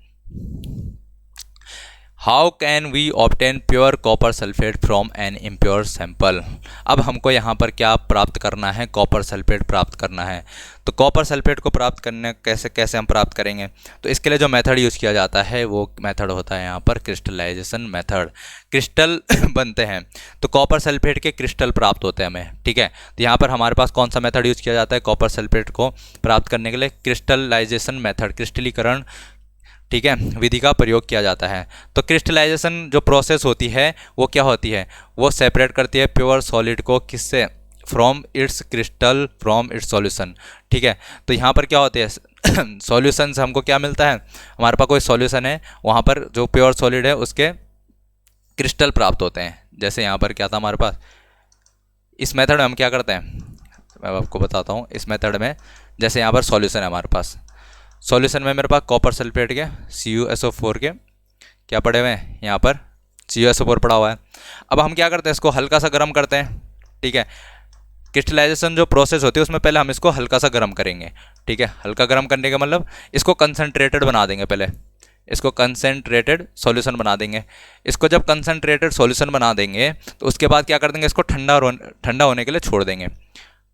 how can we obtain pure copper sulphate from an impure sample. अब हमको यहाँ पर क्या प्राप्त करना है, कॉपर सल्फेट प्राप्त करना है। तो कॉपर सल्फेट को प्राप्त करने कैसे हम प्राप्त करेंगे, तो इसके लिए जो मेथड यूज़ किया जाता है वो मेथड होता है यहाँ पर क्रिस्टलाइजेशन मेथड। क्रिस्टल बनते हैं तो कॉपर सल्फेट के क्रिस्टल प्राप्त होते हैं हमें, ठीक है। तो यहाँ पर हमारे पास कौन सा मेथड यूज़ किया जाता है कॉपर सल्फेट को प्राप्त करने के लिए, क्रिस्टलाइजेशन मेथड, क्रिस्टलीकरण, ठीक है, विधि का प्रयोग किया जाता है। तो क्रिस्टलाइजेशन जो प्रोसेस होती है वो क्या होती है, वो सेपरेट करती है प्योर सॉलिड को किससे, from its crystal, from its solution, ठीक है। तो यहाँ पर क्या होते हैं सॉल्यूशन से हमको क्या मिलता है, हमारे पास कोई सॉल्यूशन है वहाँ पर जो प्योर सॉलिड है उसके क्रिस्टल प्राप्त होते हैं। जैसे यहाँ पर क्या था हमारे पास, इस मेथड में हम क्या करते हैं, मैं आपको बताता हूँ। इस मेथड में जैसे यहाँ पर सॉल्यूशन है हमारे पास, सॉल्यूशन में मेरे पास कॉपर सल्फेट के CuSO4 के क्या पड़े हुए हैं, यहाँ पर CuSO4 पड़ा हुआ है। अब हम क्या करते हैं, इसको हल्का सा गर्म करते हैं, ठीक है। क्रिस्टलाइजेशन जो प्रोसेस होती है उसमें पहले हम इसको हल्का सा गर्म करेंगे, ठीक है। हल्का गर्म करने का मतलब इसको कंसनट्रेटेड बना देंगे, पहले इसको कंसनट्रेटेड सॉल्यूशन बना देंगे। इसको जब कंसनट्रेटेड सॉल्यूशन बना देंगे तो उसके बाद क्या कर देंगे, इसको ठंडा होने के लिए छोड़ देंगे।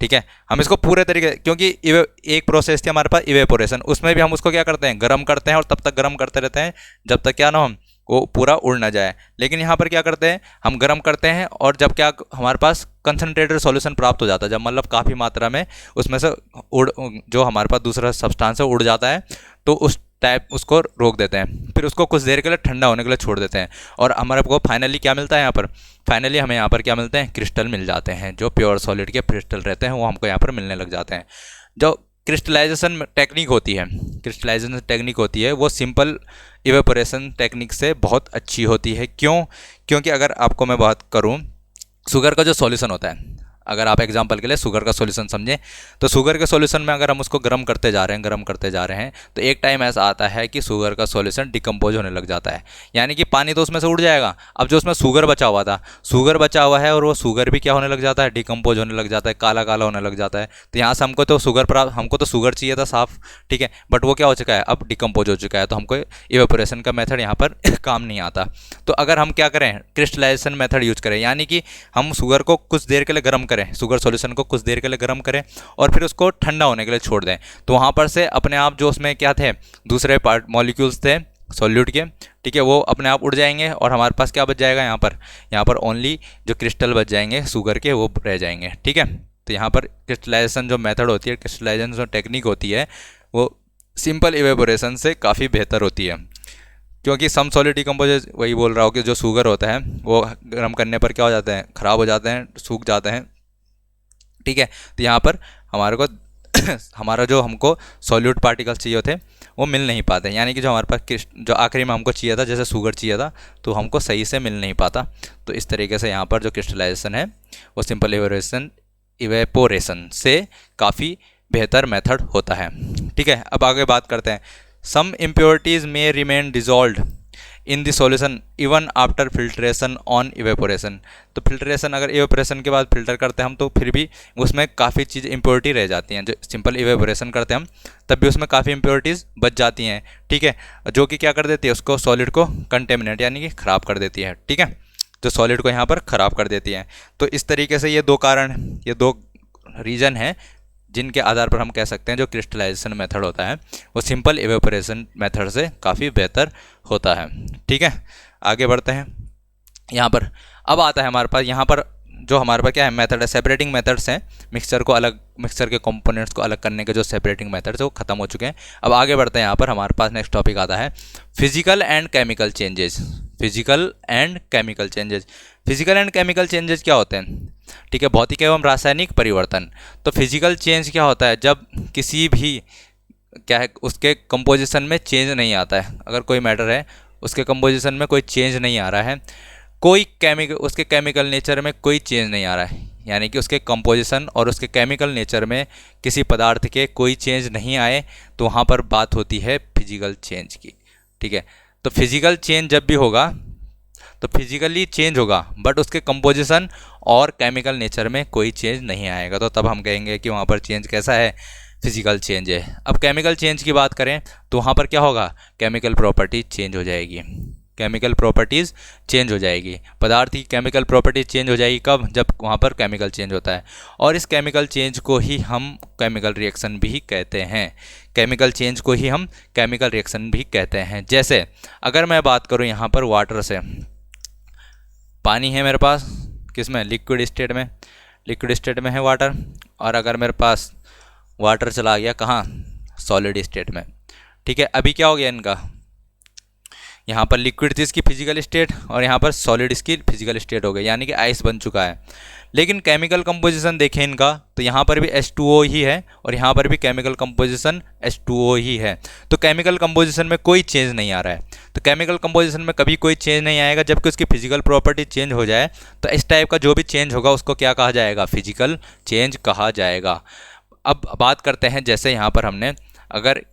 ठीक है। हम इसको पूरे तरीके, क्योंकि एक प्रोसेस थी हमारे पास इवेपोरेशन, उसमें भी हम उसको क्या करते हैं, गर्म करते हैं और तब तक गर्म करते रहते हैं जब तक क्या ना हो वो पूरा उड़ ना जाए। लेकिन यहाँ पर क्या करते हैं, हम गर्म करते हैं और जब क्या हमारे पास कंसनट्रेटेड सॉल्यूशन प्राप्त हो जाता है, जब मतलब काफ़ी मात्रा में उसमें से उड़ जो हमारे पास दूसरा सब्सटेंस है उड़ जाता है, तो उस टाइप उसको रोक देते हैं, फिर उसको कुछ देर के लिए ठंडा होने के लिए छोड़ देते हैं, और हमारे को फाइनली क्या मिलता है यहाँ पर, फाइनली हमें यहाँ पर क्या मिलते हैं, क्रिस्टल मिल जाते हैं। जो प्योर सॉलिड के क्रिस्टल रहते हैं वो हमको यहाँ पर मिलने लग जाते हैं। जो क्रिस्टलाइजेशन टेक्निक होती है, क्रिस्टलाइजेशन टेक्निक होती है वो सिंपल इवेपोरेशन टेक्निक से बहुत अच्छी होती है। क्यों? क्योंकि अगर आपको मैं बात करूँ, शुगर का जो सॉल्यूशन होता है, अगर आप एग्जांपल के लिए शुगर का सॉल्यूशन समझें, तो शुगर के सॉल्यूशन में अगर हम उसको गर्म करते जा रहे हैं, गर्म करते जा रहे हैं, तो एक टाइम ऐसा आता है कि शुगर का सॉल्यूशन डिकम्पोज होने लग जाता है, यानी कि पानी तो उसमें से उड़ जाएगा। अब जो उसमें शुगर बचा हुआ था, शुगर बचा हुआ है और वो शुगर भी क्या होने लग जाता है, डिकम्पोज होने लग जाता है, काला काला होने लग जाता है। तो यहाँ से हमको तो शुगर चाहिए था साफ, ठीक है, बट वो क्या हो चुका है, अब डिकम्पोज हो चुका है, तो हमको इवेपोरेशन का मेथड यहाँ पर काम नहीं आता। तो अगर हम क्या करें, क्रिस्टलाइजेशन मेथड यूज करें, यानी कि हम शुगर को कुछ देर के लिए गर्म करें, शुगर सॉल्यूशन को कुछ देर के लिए गर्म करें और फिर उसको ठंडा होने के लिए छोड़ दें, तो वहाँ पर से अपने आप जो उसमें क्या थे, दूसरे पार्ट मॉलिक्यूल्स थे सॉल्यूट के, ठीक है, वो अपने आप उड़ जाएंगे और हमारे पास क्या बच जाएगा, यहाँ पर ओनली जो क्रिस्टल बच जाएंगे शुगर के, वो रह जाएंगे, ठीक है। तो यहाँ पर क्रिस्टलाइजेशन जो मेथड होती है, क्रिस्टलाइजेशन जो टेक्निक होती है, वो सिंपल इवेपोरेशन से काफ़ी बेहतर होती है। क्योंकि सम सॉलिड डिकम्पोज, वही बोल रहा हूँ कि जो शुगर होता है वो गर्म करने पर क्या हो जाते हैं, ख़राब हो जाते हैं, सूख जाते हैं, ठीक है। तो यहाँ पर हमारे को हमारा जो हमको सॉल्यूट पार्टिकल्स चाहिए थे वो मिल नहीं पाते, यानी कि जो हमारे पास जो आखिरी में हमको चाहिए था, जैसे शुगर चाहिए था, तो हमको सही से मिल नहीं पाता। तो इस तरीके से यहाँ पर जो क्रिस्टलाइजेशन है वो सिंपल इवेपोरेशन से काफ़ी बेहतर मेथड होता है, ठीक है। अब आगे बात करते हैं, some impurities may remain dissolved in the solution even after filtration on evaporation. तो फिल्ट्रेशन, अगर इवेपोरेशन के बाद फिल्टर करते हैं हम, तो फिर भी उसमें काफ़ी चीज़ इम्प्योरिटी रह जाती हैं। जो सिंपल इवेपोरेशन करते हैं हम, तब भी उसमें काफ़ी इम्प्योरिटीज़ बच जाती हैं, ठीक है, जो कि क्या कर देती है, उसको सॉलिड को कंटेमिनेट यानी कि ख़राब कर देती है, ठीक है, जो सॉलिड को यहाँ पर ख़राब कर देती है। तो इस तरीके से ये दो रीज़न हैं जिनके आधार पर हम कह सकते हैं जो क्रिस्टलाइजेशन मेथड होता है वो सिंपल इवेपोरेशन मेथड से काफ़ी बेहतर होता है, ठीक है। आगे बढ़ते हैं, यहाँ पर अब आता है हमारे पास, यहाँ पर जो हमारे पास क्या है मेथड है, सेपरेटिंग मेथड्स हैं, मिक्सचर के कंपोनेंट्स को अलग करने के जो सेपरेटिंग मेथड्स है वो खत्म हो चुके हैं। अब आगे बढ़ते हैं, यहाँ पर हमारे पास नेक्स्ट टॉपिक आता है physical and chemical changes. Physical and chemical changes, physical and chemical changes क्या होते हैं, ठीक है, भौतिक एवं रासायनिक परिवर्तन। तो फिजिकल चेंज क्या होता है, जब किसी भी क्या है उसके कंपोजिशन में चेंज नहीं आता है, अगर कोई मैटर है उसके कंपोजिशन में कोई चेंज नहीं आ रहा है, कोई उसके केमिकल नेचर में कोई चेंज नहीं आ रहा है, यानी कि उसके कंपोजिशन और उसके केमिकल नेचर में किसी पदार्थ के कोई चेंज नहीं आए, तो वहाँ पर बात होती है फिजिकल चेंज की, ठीक है। तो फिजिकल चेंज जब भी होगा तो फिजिकली चेंज होगा, बट उसके कंपोजिशन और केमिकल नेचर में कोई चेंज नहीं आएगा, तो तब हम कहेंगे कि वहाँ पर चेंज कैसा है, फिजिकल चेंज है। अब केमिकल चेंज की बात करें तो वहाँ पर क्या होगा, केमिकल प्रॉपर्टी चेंज हो जाएगी, केमिकल प्रॉपर्टीज़ चेंज हो जाएगी, पदार्थ की केमिकल प्रॉपर्टीज चेंज हो जाएगी, कब, जब वहाँ पर केमिकल चेंज होता है, और इस केमिकल चेंज को ही हम केमिकल रिएक्शन भी कहते हैं, केमिकल चेंज को ही हम केमिकल रिएक्शन भी कहते हैं। जैसे अगर मैं बात करूँ यहाँ पर वाटर से, पानी है मेरे पास किस में, लिक्विड स्टेट में है वाटर, और अगर मेरे पास वाटर चला गया कहाँ, सॉलिड स्टेट में, ठीक है। अभी क्या हो गया इनका, यहाँ पर लिक्विड थी इसकी फिजिकल स्टेट और यहाँ पर सॉलिड इसकी फिजिकल स्टेट हो गई, यानी कि आइस बन चुका है। लेकिन केमिकल कंपोजिशन देखें इनका, तो यहाँ पर भी H2O ही है और यहाँ पर भी केमिकल कंपोजिशन H2O ही है, तो केमिकल कंपोजिशन में कोई चेंज नहीं आ रहा है। तो केमिकल कंपोजिशन में कभी कोई चेंज नहीं आएगा, जबकि उसकी फिजिकल प्रॉपर्टी चेंज हो जाए, तो इस टाइप का जो भी चेंज होगा उसको क्या कहा जाएगा, फिजिकल चेंज कहा जाएगा। अब बात करते हैं, जैसे यहाँ पर हमने अगर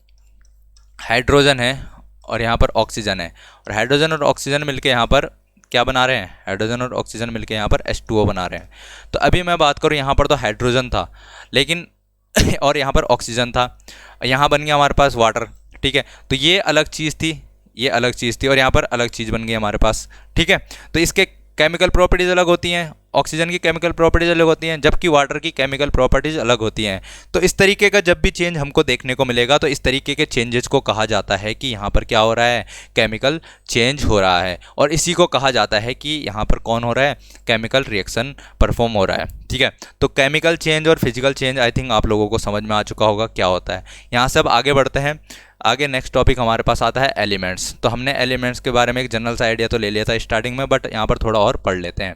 हाइड्रोजन है और यहाँ पर ऑक्सीजन है, और हाइड्रोजन और ऑक्सीजन मिलके यहाँ पर क्या बना रहे हैं, हाइड्रोजन और ऑक्सीजन मिलके यहाँ पर H2O बना रहे हैं। तो अभी मैं बात करूँ, यहाँ पर तो हाइड्रोजन था लेकिन और यहाँ पर ऑक्सीजन था, यहाँ बन गया हमारे पास वाटर, ठीक है। तो ये अलग चीज़ थी, ये अलग चीज़ थी, और यहाँ पर अलग चीज़ बन गई हमारे पास, ठीक है। तो इसके केमिकल प्रॉपर्टीज़ अलग होती हैं, ऑक्सीजन की केमिकल प्रॉपर्टीज़ अलग होती हैं, जबकि वाटर की केमिकल प्रॉपर्टीज़ अलग होती हैं। तो इस तरीके का जब भी चेंज हमको देखने को मिलेगा तो इस तरीके के चेंजेस को कहा जाता है कि यहाँ पर क्या हो रहा है, केमिकल चेंज हो रहा है। और इसी को कहा जाता है कि यहाँ पर कौन हो रहा है, केमिकल रिएक्शन परफॉर्म हो रहा है। ठीक है, तो केमिकल चेंज और फिजिकल चेंज आई थिंक आप लोगों को समझ में आ चुका होगा क्या होता है। यहाँ से अब आगे बढ़ते हैं। आगे नेक्स्ट टॉपिक हमारे पास आता है एलिमेंट्स। तो हमने एलिमेंट्स के बारे में एक जनरल सा आइडिया तो ले लिया था स्टार्टिंग में, बट यहाँ पर थोड़ा और पढ़ लेते हैं।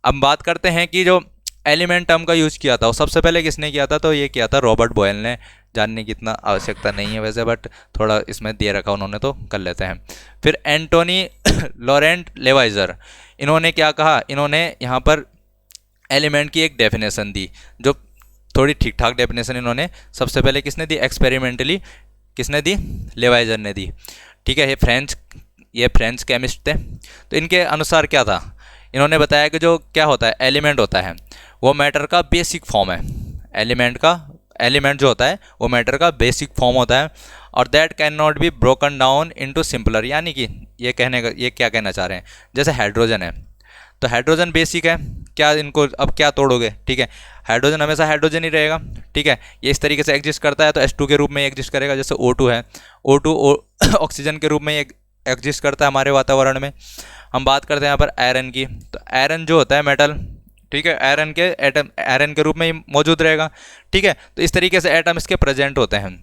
अब बात करते हैं कि जो एलिमेंट टर्म का यूज़ किया था वो सबसे पहले किसने किया था, तो ये किया था रॉबर्ट बॉयल ने। जानने की इतना आवश्यकता नहीं है वैसे, बट थोड़ा इसमें दे रखा उन्होंने तो कर लेते हैं। फिर एंटोनी लॉरेंट लेवाइजर, इन्होंने क्या कहा, इन्होंने यहाँ पर एलिमेंट की एक डेफिनेशन दी, जो थोड़ी ठीक ठाक डेफिनेशन इन्होंने सबसे पहले किसने दी, एक्सपेरिमेंटली किसने दी, लेवाइजर ने दी। ठीक है, ये फ्रेंच केमिस्ट थे। तो इनके अनुसार क्या था, इन्होंने बताया कि जो क्या होता है, एलिमेंट होता है वो मैटर का बेसिक फॉर्म है। एलिमेंट जो होता है वो मैटर का बेसिक फॉर्म होता है, और that can not be broken down into simpler. यानी कि ये क्या कहना चाह रहे हैं, जैसे हाइड्रोजन है तो हाइड्रोजन बेसिक है, क्या इनको अब क्या तोड़ोगे, ठीक है, हाइड्रोजन हमेशा हाइड्रोजन ही रहेगा। ठीक है, ये इस तरीके से एग्जिस्ट करता है तो H2 के रूप में एग्जिस्ट करेगा। जैसे O2 है, O2 ऑक्सीजन के रूप में एग्जिस्ट करता है हमारे वातावरण में। हम बात करते हैं यहाँ पर आयरन की, तो आयरन जो होता है मेटल, ठीक है, आयरन के रूप में ही मौजूद रहेगा। ठीक है, तो इस तरीके से एटम इसके प्रेजेंट होते हैं,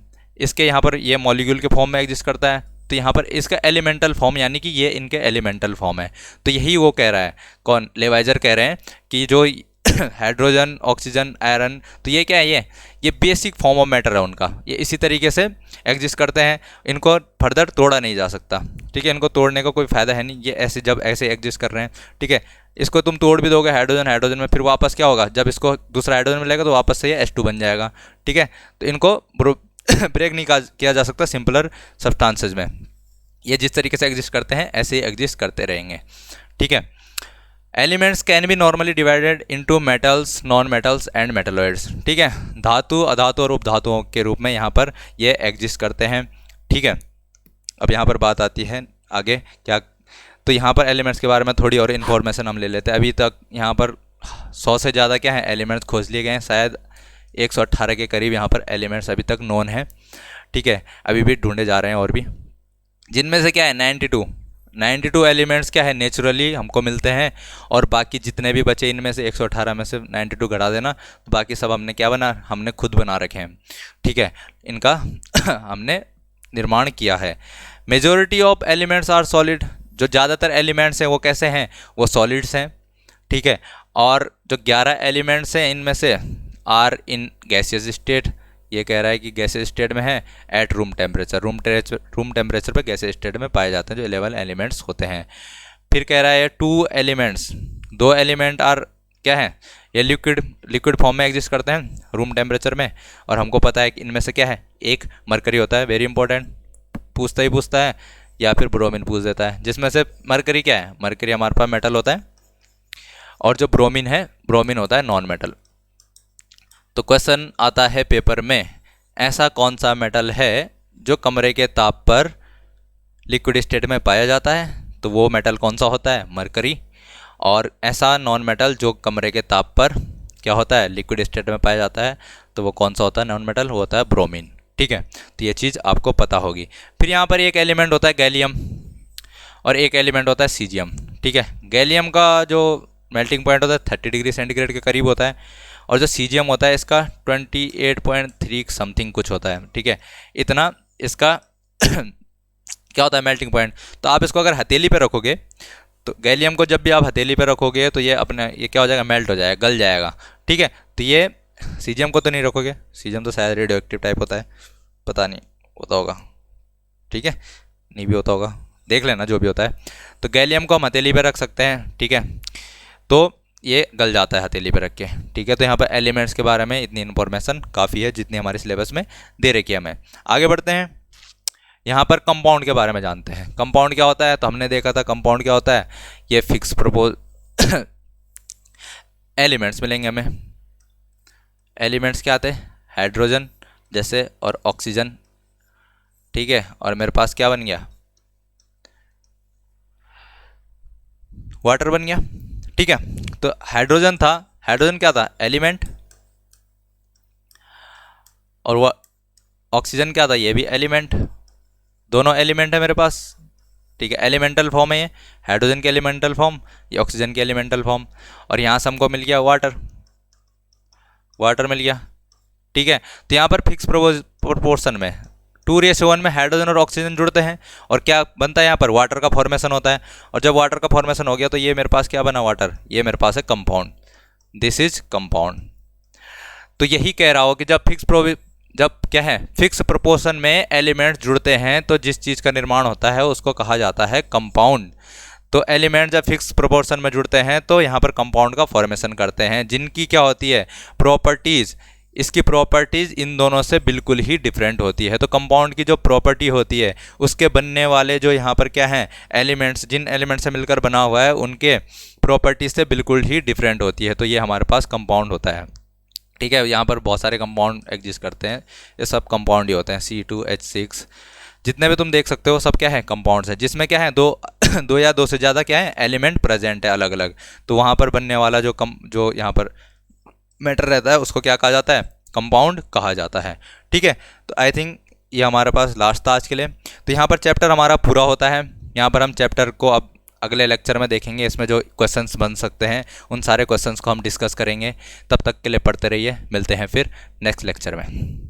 इसके यहाँ पर ये मॉलिक्यूल के फॉर्म में एग्जिस्ट करता है। तो यहाँ पर इसका एलिमेंटल फॉर्म, यानी कि ये इनके एलिमेंटल फॉर्म है। तो यही वो कह रहा है, कौन, लेवाइजर कह रहे हैं कि जो हाइड्रोजन, ऑक्सीजन, आयरन, तो ये क्या है, ये बेसिक फॉर्म ऑफ मैटर है उनका, ये इसी तरीके से एग्जिस्ट करते हैं, इनको फर्दर तोड़ा नहीं जा सकता। ठीक है, इनको तोड़ने का कोई फ़ायदा है नहीं, ये ऐसे जब ऐसे एग्जिस्ट कर रहे हैं। ठीक है, इसको तुम तोड़ भी दोगे हाइड्रोजन में, फिर वापस क्या होगा, जब इसको दूसरा हाइड्रोजन मिलेगा तो वापस से ये H2 बन जाएगा। ठीक है, तो इनको ब्रेक नहीं किया जा सकता सिंपलर सब्सटेंसेस में, ये जिस तरीके से एग्जिस्ट करते हैं ऐसे ही एग्जिस्ट करते रहेंगे। ठीक है, elements can be normally divided into metals, non metals and metalloids. ठीक है, धातु, अधातु और उपधातुओं के रूप में यहाँ पर ये एग्जिस्ट करते हैं। ठीक है, अब यहाँ पर बात आती है आगे क्या, तो यहाँ पर एलिमेंट्स के बारे में थोड़ी और इन्फॉर्मेशन हम ले लेते हैं। अभी तक यहाँ पर 100 से ज़्यादा क्या है, एलिमेंट्स खोज लिए गए हैं, शायद 118 के करीब यहाँ पर एलिमेंट्स अभी तक नोन है। ठीक है, अभी भी ढूंढे जा रहे हैं और भी, जिनमें से क्या है 92 एलिमेंट्स क्या है नेचुरली हमको मिलते हैं, और बाकी जितने भी बचे इनमें से 118 में से 92 घटा देना, तो बाकी सब हमने क्या बना, हमने खुद बना रखे हैं। ठीक है, इनका हमने निर्माण किया है। Majority of elements are solid, जो ज़्यादातर एलिमेंट्स हैं वो कैसे हैं, वो सॉलिड्स हैं। ठीक है, और जो 11 एलिमेंट्स हैं इनमें से आर इन गैसियस स्टेट, ये कह रहा है कि गैसियस स्टेट में है एट रूम टेम्परेचर पे गैसियस स्टेट में पाए जाते हैं जो 11 एलिमेंट्स होते हैं। फिर कह रहा है 2 एलिमेंट आर क्या है, ये लिक्विड फॉर्म में एग्जिस्ट करते हैं रूम टेम्परेचर में, और हमको पता है कि इनमें से क्या है, एक मरकरी होता है, वेरी इंपॉर्टेंट, पूछता है, या फिर ब्रोमीन पूछ देता है, जिसमें से मरकरी क्या है, मरकरी हमारे पास मेटल होता है, और जो ब्रोमीन होता है नॉन मेटल। तो क्वेश्चन आता है पेपर में, ऐसा कौन सा मेटल है जो कमरे के ताप पर लिक्विड स्टेट में पाया जाता है, तो वो मेटल कौन सा होता है, मरकरी। और ऐसा नॉन मेटल जो कमरे के ताप पर क्या होता है, लिक्विड स्टेट में पाया जाता है, तो वो कौन सा होता है नॉन मेटल, वो होता है ब्रोमीन। ठीक है, तो ये चीज़ आपको पता होगी। फिर यहाँ पर एक एलिमेंट होता है गैलियम, और एक एलिमेंट होता है सीजियम। ठीक है, गैलियम का जो मेल्टिंग पॉइंट होता है 30 डिग्री सेंटीग्रेड के करीब होता है, और जो सीजियम होता है इसका 28.3 समथिंग कुछ होता है। ठीक है, इतना इसका क्या होता है मेल्टिंग पॉइंट। तो आप इसको अगर हथेली पे रखोगे, तो गैलियम को जब भी आप हथेली पे रखोगे तो ये क्या हो जाएगा, मेल्ट हो जाएगा, गल जाएगा। ठीक है, तो ये सीजियम को तो नहीं रखोगे, सीजियम तो शायद रेडियो एक्टिव टाइप होता है, पता नहीं होता होगा। ठीक है, नहीं भी होता होगा, देख लेना जो भी होता है। तो गैलियम को हम हथेली पे रख सकते हैं। ठीक है, तो ये गल जाता है हथेली पे रख के। ठीक है, तो यहाँ पर एलिमेंट्स के बारे में इतनी इन्फॉर्मेशन काफ़ी है जितनी हमारे सिलेबस में दे रखी है। हमें आगे बढ़ते हैं, यहाँ पर कंपाउंड के बारे में जानते हैं। कंपाउंड क्या होता है, तो हमने देखा था कंपाउंड क्या होता है, ये फिक्स प्रोपोज एलिमेंट्स मिलेंगे हमें। एलिमेंट्स क्या आते हैं, हाइड्रोजन जैसे और ऑक्सीजन। ठीक है, और मेरे पास क्या बन गया, वाटर बन गया। ठीक है। तो हाइड्रोजन था, हाइड्रोजन क्या था, एलिमेंट, और वह ऑक्सीजन क्या था, ये भी एलिमेंट, दोनों एलिमेंट है मेरे पास। ठीक है, एलिमेंटल फॉर्म है ये, हाइड्रोजन की एलिमेंटल फॉर्म, ये ऑक्सीजन की एलिमेंटल फॉर्म, और यहाँ से हमको मिल गया वाटर, वाटर मिल गया। ठीक है, तो यहाँ पर फिक्स प्रोपोर्शन में 2:1 में हाइड्रोजन और ऑक्सीजन जुड़ते हैं और क्या बनता है, यहाँ पर वाटर का फॉर्मेशन होता है। और जब वाटर का फॉर्मेशन हो गया तो ये मेरे पास क्या बना, वाटर, ये मेरे पास है कंपाउंड, दिस इज कंपाउंड। तो यही कह रहा हो कि जब क्या है, फिक्स प्रोपोर्शन में एलिमेंट्स जुड़ते हैं तो जिस चीज़ का निर्माण होता है उसको कहा जाता है कंपाउंड। तो एलिमेंट जब फिक्स प्रोपोर्शन में जुड़ते हैं तो यहाँ पर कंपाउंड का फॉर्मेशन करते हैं, जिनकी क्या होती है, प्रॉपर्टीज़, इसकी प्रॉपर्टीज़ इन दोनों से बिल्कुल ही डिफरेंट होती है। तो कंपाउंड की जो प्रॉपर्टी होती है, उसके बनने वाले जो यहाँ पर क्या हैं एलिमेंट्स, जिन एलिमेंट से मिलकर बना हुआ है, उनके प्रॉपर्टीज़ से बिल्कुल ही डिफरेंट होती है। तो ये हमारे पास कंपाउंड होता है। ठीक है, यहाँ पर बहुत सारे कंपाउंड एग्जिस्ट करते हैं, ये सब कंपाउंड ही होते हैं। C2H6 जितने भी तुम देख सकते हो सब क्या है, कंपाउंड्स हैं, जिसमें क्या है दो या दो से ज़्यादा क्या है एलिमेंट प्रेजेंट है अलग अलग। तो वहाँ पर बनने वाला जो यहाँ पर मैटर रहता है उसको क्या कहा जाता है, कंपाउंड कहा जाता है। ठीक है, तो आई थिंक ये हमारे पास लास्ट था आज के लिए। तो यहाँ पर चैप्टर हमारा पूरा होता है। यहाँ पर हम चैप्टर को अब अगले लेक्चर में देखेंगे, इसमें जो क्वेश्चंस बन सकते हैं उन सारे क्वेश्चंस को हम डिस्कस करेंगे। तब तक के लिए पढ़ते रहिए, मिलते हैं फिर नेक्स्ट लेक्चर में।